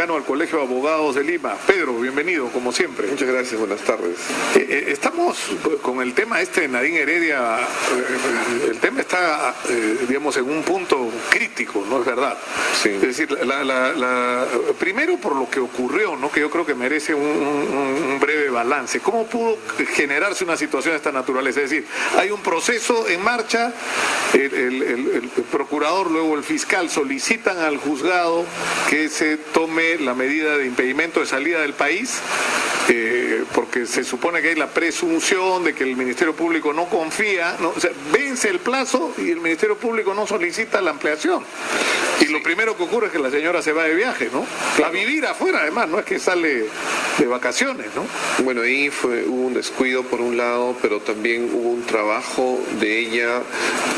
Al Colegio de Abogados de Lima. Pedro, bienvenido, como siempre. Muchas gracias, buenas tardes. Estamos con el tema de Nadine Heredia. El tema está, digamos, en un punto crítico, ¿no es verdad? Sí. Es decir, primero por lo que ocurrió, ¿no? Que yo creo que merece un breve balance. ¿Cómo pudo generarse una situación de esta naturaleza? Es decir, hay un proceso en marcha, el procurador, luego el fiscal solicitan al juzgado que se tome la medida de impedimento de salida del país, porque se supone que hay la presunción de que el Ministerio Público no confía, ¿no? O sea, vence el plazo y el Ministerio Público no solicita la ampliación. Y lo primero que ocurre es que la señora se va de viaje, ¿no? A vivir afuera, además, no es que sale de vacaciones, ¿no? Bueno, ahí hubo un descuido por un lado, pero también hubo un trabajo de ella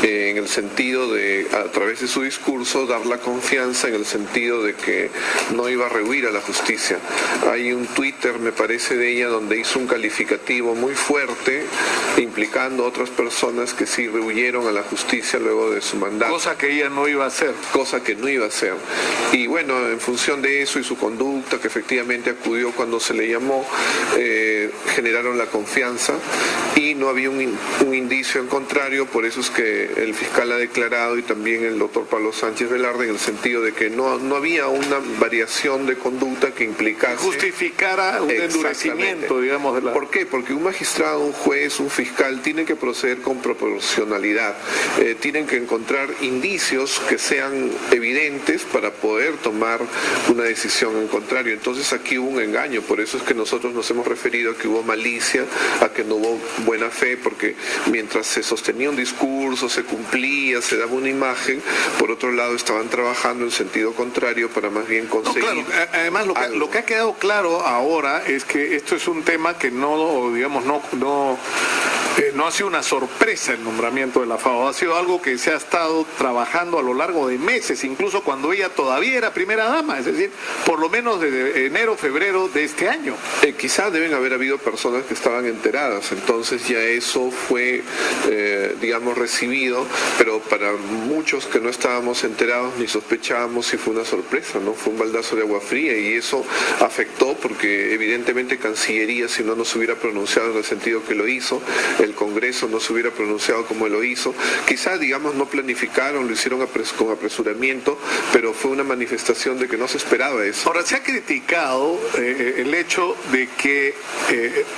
en el sentido de, a través de su discurso, dar la confianza en el sentido de que no iba a rehuir a la justicia. Hay un Twitter, me parece, de ella donde hizo un calificativo muy fuerte, implicando a otras personas que sí rehuyeron a la justicia luego de su mandato. Cosa que ella no iba a hacer. Cosa que no iba a hacer. Y bueno, en función de eso y su conducta, que efectivamente acudió cuando se le llamó, generaron la confianza y no había un indicio en contrario, por eso es que el fiscal ha declarado y también el doctor Pablo Sánchez Velarde en el sentido de que no había una variación de conducta que implicase... justificara un endurecimiento, digamos, de la... ¿Por qué? Porque un magistrado, un juez, un fiscal tienen que proceder con proporcionalidad, tienen que encontrar indicios que sean evidentes para poder tomar una decisión en contrario. Entonces aquí hubo un engaño, por eso es que nosotros nos hemos referido a que hubo malicia, a que no hubo buena fe, porque mientras se sostenía un discurso, se cumplía, se daba una imagen, por otro lado estaban trabajando en sentido contrario para más bien conseguir... No, claro, además lo que ha quedado claro ahora es que esto es un tema que no, digamos, no ha sido una sorpresa el nombramiento de la FAO, ha sido algo que se ha estado trabajando a lo largo de meses, incluso cuando ella todavía era primera dama, es decir, por lo menos desde enero, febrero de este año. Quizá deben haber habido personas que estaban enteradas, entonces ya eso fue, digamos, recibido, pero para muchos que no estábamos enterados ni sospechábamos, sí fue una sorpresa, ¿no? Fue un baldazo de agua fría y eso afectó porque evidentemente Cancillería, si no se hubiera pronunciado en el sentido que lo hizo, el Congreso no se hubiera pronunciado como lo hizo, quizá, digamos, no planificaron, lo hicieron con apresuramiento, pero fue una manifestación de que no se esperaba eso. Ahora, se ha criticado el hecho de que,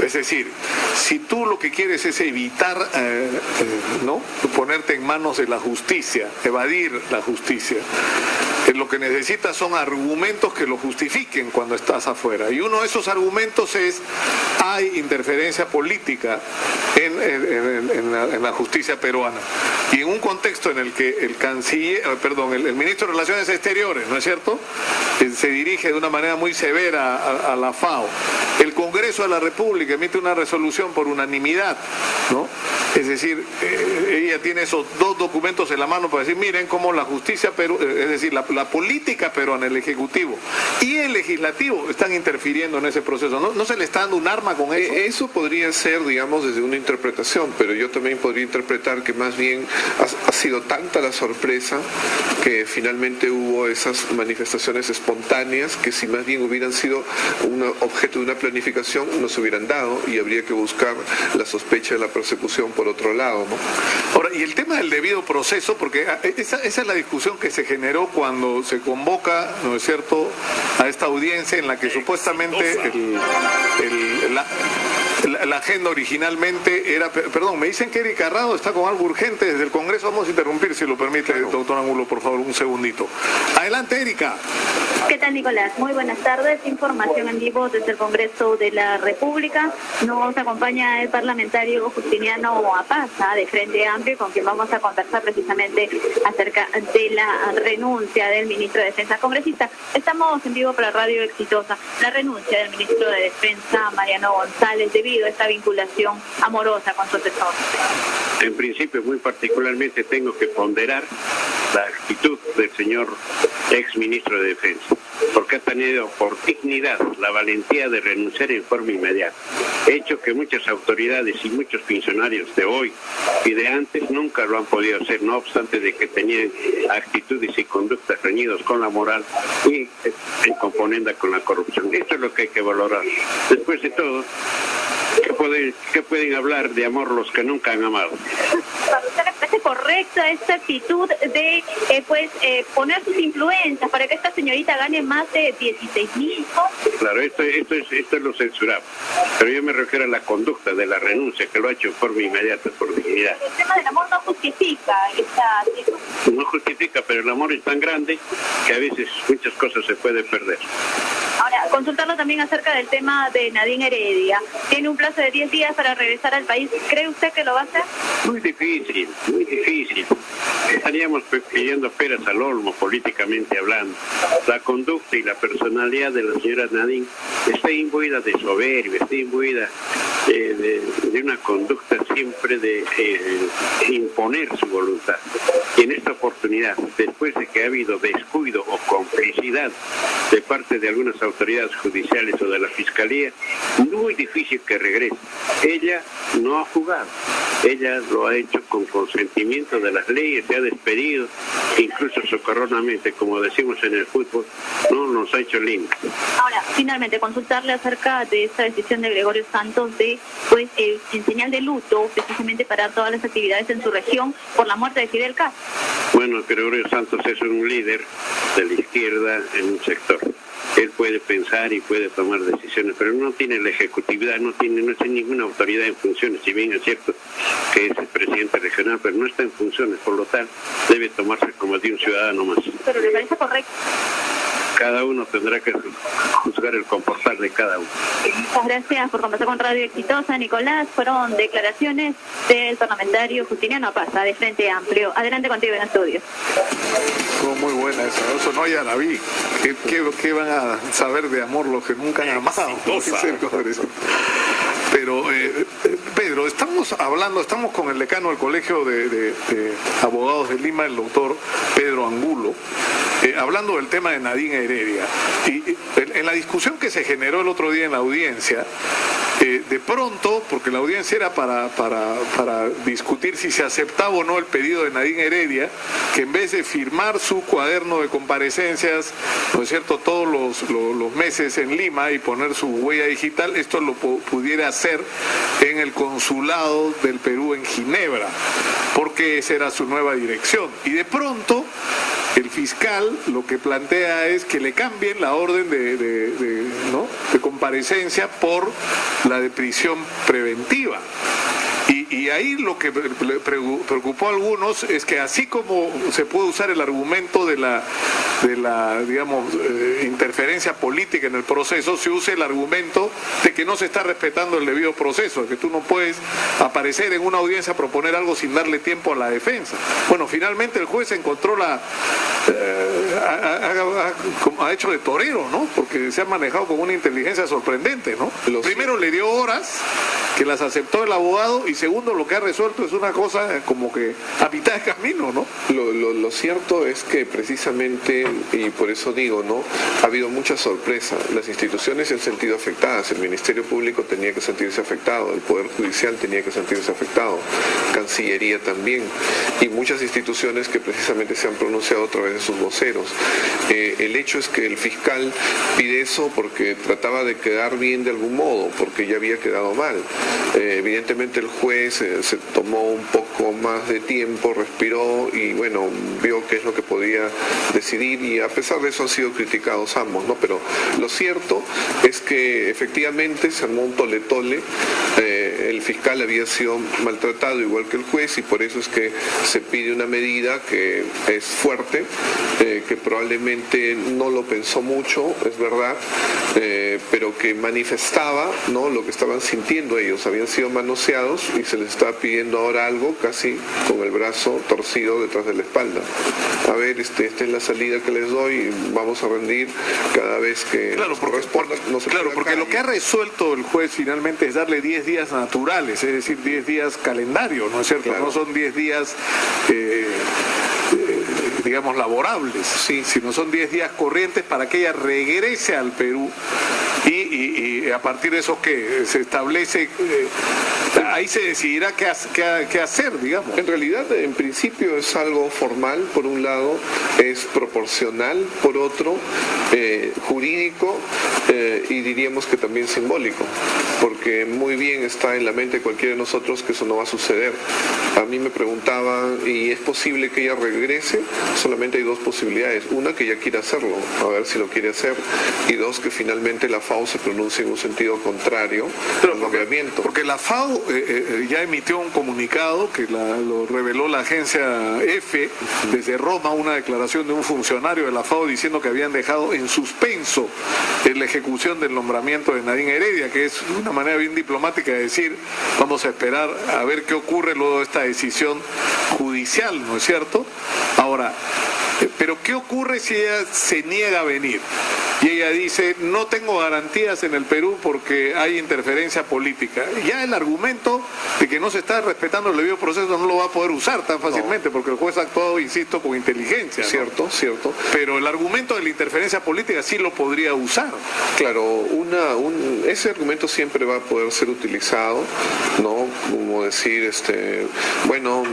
es decir, si tú lo que quieres es evitar, ¿no?, ponerte en manos de la justicia, evadir la justicia, lo que necesitas son argumentos que lo justifiquen cuando estás afuera. Y uno de esos argumentos es, hay interferencia política en la justicia peruana. Y en un contexto en el que el ministro de Relaciones Exteriores, ¿no es cierto?, se dirige de una manera muy severa a la FAO. El Congreso de la República emite una resolución por unanimidad, ¿no? Es decir, ella tiene esos dos documentos en la mano para decir, miren cómo la justicia, es decir, la política peruana, el Ejecutivo y el Legislativo están interfiriendo en ese proceso. ¿No se le está dando un arma con eso? Eso podría ser, digamos, desde una interpretación, pero yo también podría interpretar que más bien ha sido tanta la sorpresa que finalmente hubo esas manifestaciones espontáneas que si más bien hubieran sido un objeto de una planificación no se hubieran dado y habría que buscar la sospecha de la persecución por otro lado, ¿no? Ahora, y el tema del debido proceso, porque esa es la discusión que se generó cuando se convoca, ¿no es cierto?, a esta audiencia en la que supuestamente la agenda originalmente era... Perdón, me dicen que Erika Rado está con algo urgente desde el Congreso. Vamos a interrumpir, si lo permite, claro. Doctor Angulo, por favor, un segundito. Adelante, Erika. ¿Qué tal, Nicolás? Muy buenas tardes. Información en vivo desde el Congreso de la República. Nos acompaña el parlamentario Justiniano Apaza, de Frente Amplio, con quien vamos a conversar precisamente acerca de la renuncia del ministro de Defensa congresista. Estamos en vivo para Radio Exitosa. La renuncia del ministro de Defensa, Mariano González, debido a esta vinculación amorosa con su asesor. En principio, muy particularmente, tengo que ponderar la actitud del señor ex ministro de Defensa, porque ha tenido por dignidad la valentía de renunciar en forma inmediata, hecho que muchas autoridades y muchos funcionarios de hoy y de antes nunca lo han podido hacer, no obstante de que tenían actitudes y conductas reñidos con la moral y en componenda con la corrupción. Esto es lo que hay que valorar. Después de todo, ¿qué pueden hablar de amor los que nunca han amado? ¿Para usted le parece correcta esta actitud de poner sus influencias para que esta señorita gane más de 16.000? Claro, esto es lo censurable. Pero yo me refiero a la conducta de la renuncia, que lo ha hecho en forma inmediata por dignidad. El tema del amor no justifica esta actitud. No justifica, pero el amor es tan grande que a veces muchas cosas se pueden perder. Ahora, consultarlo también acerca del tema de Nadine Heredia. Tiene un plazo de 10 días para regresar al país. ¿Cree usted que lo va a hacer? Muy difícil, muy difícil. Estaríamos pidiendo peras al olmo, políticamente hablando. La conducta y la personalidad de la señora Nadine está imbuida de soberbia, está imbuida de una conducta siempre de imponer su voluntad. Y en esta oportunidad, después de que ha habido descuido o complicidad de parte de algunas autoridades judiciales o de la Fiscalía, muy difícil que regrese. Ella no ha jugado, ella lo ha hecho con consentimiento de las leyes, se ha despedido, incluso socorronamente, como decimos en el fútbol, no nos ha hecho lindo. Ahora, finalmente, consultarle acerca de esta decisión de Gregorio Santos de, en señal de luto, precisamente parar todas las actividades en su región por la muerte de Fidel Castro. Bueno, Gregorio Santos es un líder de la izquierda en un sector. Él puede pensar y puede tomar decisiones, pero no tiene la ejecutividad, no tiene ninguna autoridad en funciones, si bien es cierto que es el presidente regional, pero no está en funciones, por lo tanto debe tomarse como de un ciudadano más. ¿Pero le parece correcto? Cada uno tendrá que juzgar el comportar de cada uno. Muchas gracias por conversar con Radio Exitosa, Nicolás. Fueron declaraciones del parlamentario Justiniano Apaza, de Frente Amplio. Adelante contigo en estudio. Muy buena esa, eso no, ya la vi. ¿Qué van a saber de amor los que nunca han amado? Pero, Pedro, estamos con el decano del Colegio de Abogados de Lima, el doctor Pedro Angulo, hablando del tema de Nadine Heredia. Y en la discusión que se generó el otro día en la audiencia, de pronto, porque la audiencia era para discutir si se aceptaba o no el pedido de Nadine Heredia, que en vez de firmar su cuaderno de comparecencias, ¿no es cierto?, todos los meses en Lima y poner su huella digital, esto lo pudiera hacer en el consulado del Perú en Ginebra, porque esa era su nueva dirección. Y de pronto el fiscal lo que plantea es que le cambien la orden de comparecencia por la de prisión preventiva. Y ahí lo que preocupó a algunos es que así como se puede usar el argumento de la digamos, interferencia política en el proceso, se use el argumento de que no se está respetando el debido proceso, de que tú no puedes aparecer en una audiencia a proponer algo sin darle tiempo a la defensa. Bueno, finalmente el juez encontró ha hecho de torero, ¿no? Porque se ha manejado con una inteligencia sorprendente, ¿no? Primero le dio horas, que las aceptó el abogado, y segundo, lo que ha resuelto es una cosa como que a mitad de camino, ¿no? Lo cierto es que precisamente, y por eso digo, ¿no?, ha habido mucha sorpresa. Las instituciones se han sentido afectadas, el Ministerio Público tenía que sentirse afectado, el Poder Judicial tenía que sentirse afectado, Cancillería también, y muchas instituciones que precisamente se han pronunciado a través de sus voceros. El hecho es que el fiscal pide eso porque trataba de quedar bien de algún modo, porque ya había quedado mal. Evidentemente el juez se tomó un poco más de tiempo, respiró y bueno, vio qué es lo que podía decidir, y a pesar de eso han sido criticados ambos, ¿no? Pero lo cierto es que efectivamente se armó un tole-tole, el fiscal había sido maltratado igual que el juez, y por eso es que se pide una medida que es fuerte, que probablemente no lo pensó mucho, es verdad, pero que manifestaba, ¿no?, lo que estaban sintiendo ellos. Habían sido manoseados y se les estaba pidiendo ahora algo casi con el brazo torcido detrás de la espalda. A ver, esta es la salida que les doy, vamos a rendir cada vez que corresponda. Porque lo que ha resuelto el juez finalmente es darle 10 días naturales, es decir, 10 días calendario, ¿no es cierto? Claro. No son 10 días digamos, laborables, Sí. sino son 10 días corrientes para que ella regrese al Perú y a partir de eso que se establece, ahí se decidirá qué hacer, digamos. En realidad, en principio es algo formal, por un lado, es proporcional, por otro, jurídico y diríamos que también simbólico, porque muy bien está en la mente de cualquiera de nosotros que eso no va a suceder. A mí me preguntaban, ¿y es posible que ella regrese? Solamente hay dos posibilidades. Una, que ella quiera hacerlo, a ver si lo quiere hacer, y dos, que finalmente la FAO se pronuncie en un sentido contrario al nombramiento. Porque la FAO ya emitió un comunicado que lo reveló la agencia EFE desde Roma, una declaración de un funcionario de la FAO diciendo que habían dejado en suspenso la ejecución del nombramiento de Nadine Heredia, que es una manera bien diplomática de decir, vamos a esperar a ver qué ocurre luego de esta decisión judicial, ¿no es cierto? Ahora, pero ¿qué ocurre si ella se niega a venir? Y ella dice, no tengo garantías en el Perú porque hay interferencia política. Ya el argumento de que no se está respetando el debido proceso no lo va a poder usar tan fácilmente, porque el juez ha actuado, insisto, con inteligencia, ¿no? Cierto. Pero el argumento de la interferencia política sí lo podría usar. Claro, ese argumento siempre va a poder ser utilizado, ¿no? Como decir, bueno,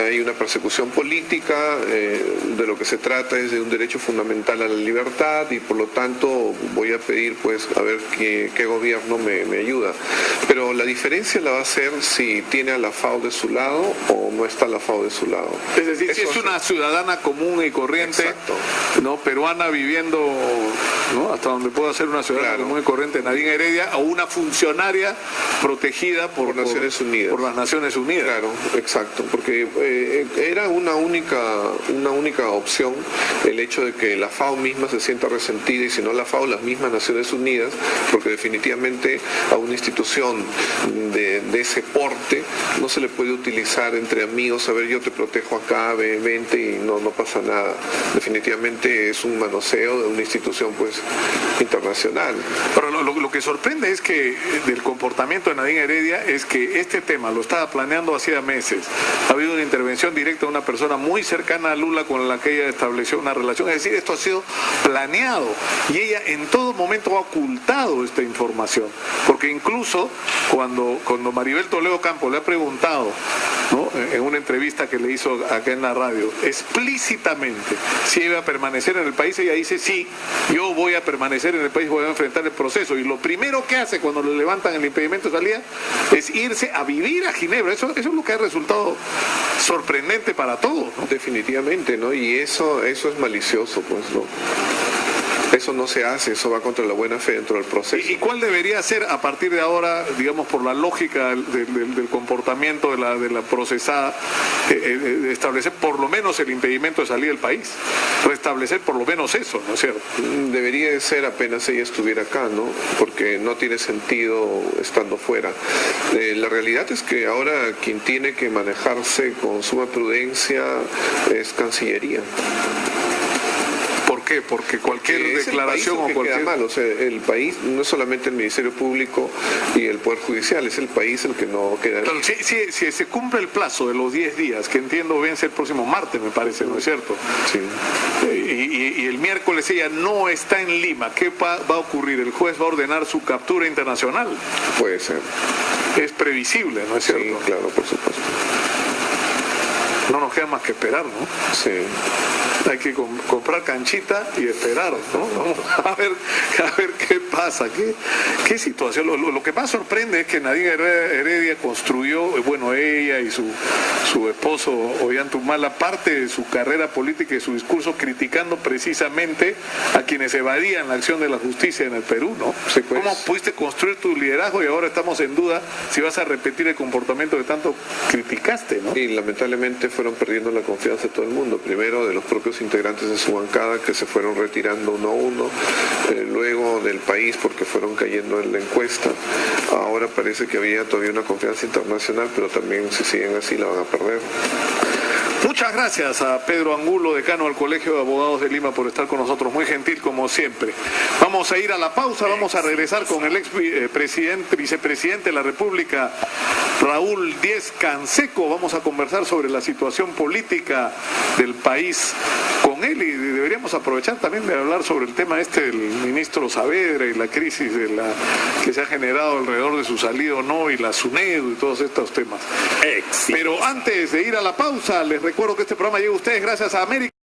hay una persecución política, de lo que se trata es de un derecho fundamental a la libertad y por lo tanto voy a pedir pues a ver qué gobierno me ayuda. Pero la diferencia la va a hacer si tiene a la FAO de su lado o no está la FAO de su lado. Es decir, si es una ciudadana común y corriente, Exacto. ¿no? Peruana viviendo, ¿no? Hasta donde pueda ser una ciudadana Claro. común y corriente, Nadine Heredia, o una funcionaria protegida por Naciones Unidas. Por las Naciones Unidas. Claro, exacto, porque era una única opción el hecho de que la FAO misma se sienta resentida y si no la FAO, las mismas Naciones Unidas, porque definitivamente a una institución de ese porte no se le puede utilizar entre amigos, a ver, yo te protejo acá, vente y no pasa nada. Definitivamente es un manoseo de una institución pues internacional. Pero lo que sorprende es que del comportamiento de Nadine Heredia es que este tema lo estaba planeando hacía meses. Ha habido una intervención directa de una persona muy cercana a Lula con la que ella estableció una relación. Es decir, esto ha sido planeado y ella en todo momento ha ocultado esta información. Porque incluso cuando Maribel Toledo Campos le ha preguntado, ¿no?, en una entrevista que le hizo acá en la radio, explícitamente si iba a permanecer en el país, ella dice, sí, yo voy a permanecer en el país, voy a enfrentar el proceso. Y lo primero que hace cuando le levantan el impedimento de salida es irse a vivir a Ginebra. Eso es lo que ha resultado sorprendente para todos, ¿no? Definitivamente, ¿no? Y eso es malicioso, pues, ¿no? Eso no se hace, eso va contra la buena fe dentro del proceso. ¿Y cuál debería ser a partir de ahora, digamos, por la lógica del comportamiento de la procesada, de establecer por lo menos el impedimento de salir del país? Restablecer por lo menos eso, ¿no es cierto? Debería de ser apenas ella estuviera acá, ¿no? Porque no tiene sentido estando fuera. La realidad es que ahora quien tiene que manejarse con suma prudencia es Cancillería. ¿Por qué? Porque cualquier declaración o cualquier... Queda mal. O sea, el país no es solamente el Ministerio Público y el Poder Judicial, es el país el que no queda. Claro, si se cumple el plazo de los 10 días, que entiendo vence el próximo martes, me parece, ¿no es cierto? Sí. Y el miércoles ella no está en Lima, ¿qué va a ocurrir? ¿El juez va a ordenar su captura internacional? Puede ser. Es previsible, ¿no es cierto? Sí, claro, por supuesto. No nos queda más que esperar, ¿no? Sí. Hay que comprar canchita y esperar, ¿no? Vamos a ver qué pasa, qué situación. Lo que más sorprende es que Nadine Heredia construyó, bueno, ella y su esposo Ollantumala, parte de su carrera política y su discurso criticando precisamente a quienes evadían la acción de la justicia en el Perú, ¿no? Sí, pues. ¿Cómo pudiste construir tu liderazgo y ahora estamos en duda si vas a repetir el comportamiento que tanto criticaste, ¿no? Y lamentablemente fueron perdiendo la confianza de todo el mundo, primero de los propios integrantes de su bancada que se fueron retirando uno a uno, luego del país porque fueron cayendo en la encuesta. Ahora parece que había todavía una confianza internacional, pero también si siguen así la van a perder. Muchas gracias a Pedro Angulo, decano del Colegio de Abogados de Lima, por estar con nosotros, muy gentil como siempre. Vamos a ir a la pausa, vamos a regresar con el vicepresidente de la República, Raúl Díez Canseco. Vamos a conversar sobre la situación política del país con con él y deberíamos aprovechar también de hablar sobre el tema del ministro Saavedra y la crisis que se ha generado alrededor de su salida o no, y la SUNEDU y todos estos temas. Pero antes de ir a la pausa, les recuerdo que este programa llega a ustedes gracias a América.